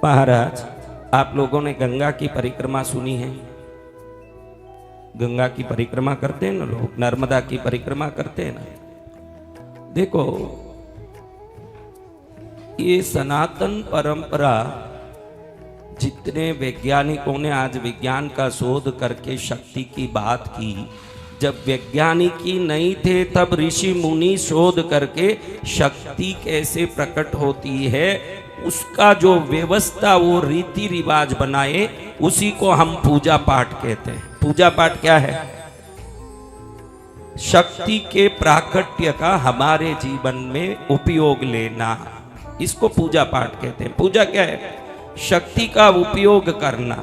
महाराज, आप लोगों ने गंगा की परिक्रमा सुनी है? गंगा की परिक्रमा करते हैं ना लोग, नर्मदा की परिक्रमा करते हैं ना। देखो, ये सनातन परंपरा, जितने वैज्ञानिकों ने आज विज्ञान का शोध करके शक्ति की बात की, जब वैज्ञानिक ही नहीं थे तब ऋषि मुनि शोध करके शक्ति कैसे प्रकट होती है उसका जो व्यवस्था, वो रीति रिवाज बनाए, उसी को हम पूजा पाठ कहते हैं। पूजा पाठ क्या है? शक्ति के प्राकट्य का हमारे जीवन में उपयोग लेना, इसको पूजा पाठ कहते हैं। पूजा क्या है? शक्ति का उपयोग करना।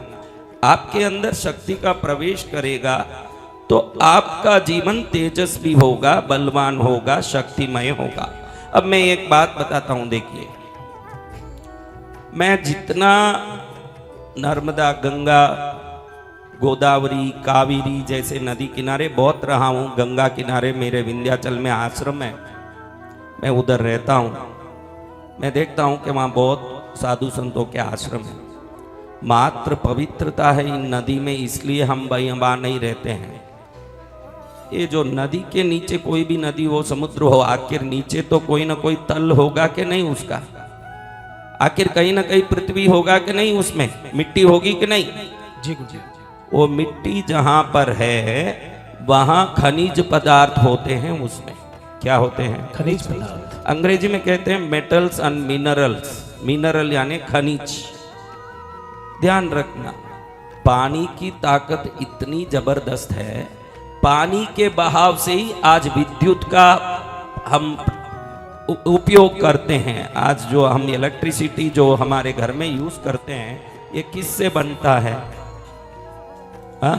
आपके अंदर शक्ति का प्रवेश करेगा तो आपका जीवन तेजस्वी होगा, बलवान होगा, शक्तिमय होगा। अब मैं एक बात बताता हूं, देखिए, मैं जितना नर्मदा, गंगा, गोदावरी, कावेरी जैसे नदी किनारे बहुत रहा हूं, गंगा किनारे मेरे विंध्याचल में आश्रम है, मैं उधर रहता हूं, मैं देखता हूं कि वहां बहुत साधु संतों के आश्रम है। मात्र पवित्रता है इन नदी में, इसलिए हम वहां नहीं रहते हैं। ये जो नदी के नीचे कोई भी नदी हो, समुद्र हो, आखिर नीचे तो कोई ना कोई तल होगा कि नहीं उसका? आखिर कहीं ना कहीं पृथ्वी होगा कि नहीं, उसमें मिट्टी होगी कि नहीं? जी जी। वो मिट्टी जहां पर है वहां खनिज पदार्थ होते हैं। उसमें क्या होते हैं? खनिज पदार्थ। अंग्रेजी में कहते हैं मेटल्स एंड मिनरल्स। मिनरल यानी खनिज। ध्यान रखना, पानी की ताकत इतनी जबरदस्त है, पानी के बहाव से ही आज विद्युत का हम उपयोग करते हैं। आज जो हम इलेक्ट्रिसिटी जो हमारे घर में यूज करते हैं, ये किससे बनता है? हा?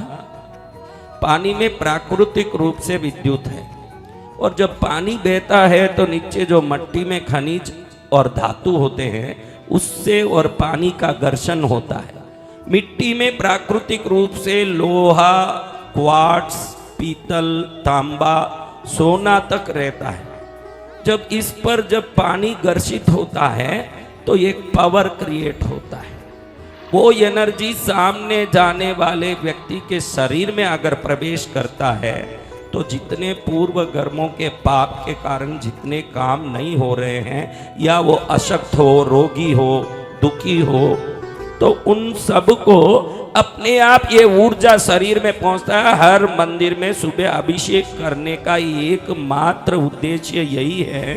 पानी में प्राकृतिक रूप से विद्युत है। और जब पानी बहता है तो नीचे जो मिट्टी में खनिज और धातु होते हैं, उससे और पानी का घर्षण होता है। मिट्टी में प्राकृतिक रूप से लोहा, क्वार्ट्ज, पीतल, तांबा, सोना तक रहता है। जब इस पर जब पानी घर्षित होता है तो एक पावर क्रिएट होता है। वो एनर्जी सामने जाने वाले व्यक्ति के शरीर में अगर प्रवेश करता है तो जितने पूर्व कर्मों के पाप के कारण जितने काम नहीं हो रहे हैं, या वो अशक्त हो, रोगी हो, दुखी हो, तो उन सब को अपने आप ये ऊर्जा शरीर में पहुंचता है। हर मंदिर में सुबह अभिषेक करने का एकमात्र उद्देश्य यही है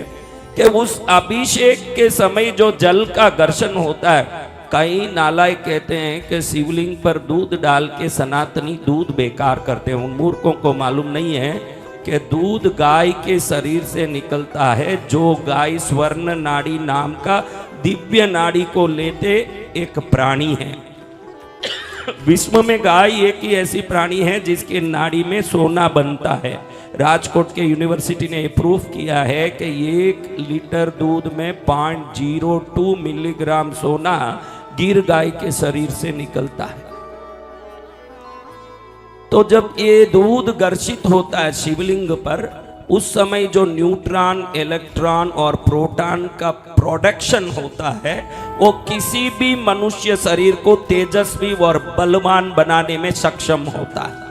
कि उस अभिषेक के समय जो जल का घर्षण होता है, कई नालायक कहते हैं कि शिवलिंग पर दूध डाल के सनातनी दूध बेकार करते हैं। उन मूर्खों को मालूम नहीं है कि दूध गाय के शरीर से निकलता है, जो गाय स्वर्ण नाड़ी नाम का दिव्य नाड़ी को लेते एक प्राणी है। विश्व में गाय एक ही ऐसी प्राणी है जिसकी नाड़ी में सोना बनता है। राजकोट के यूनिवर्सिटी ने प्रूफ किया है कि 1 लीटर दूध में 0.02 मिलीग्राम सोना गिर गाय के शरीर से निकलता है। तो जब ये दूध घर्षित होता है शिवलिंग पर, उस समय जो न्यूट्रॉन, इलेक्ट्रॉन और प्रोटॉन का प्रोडक्शन होता है, वो किसी भी मनुष्य शरीर को तेजस्वी और बलवान बनाने में सक्षम होता है।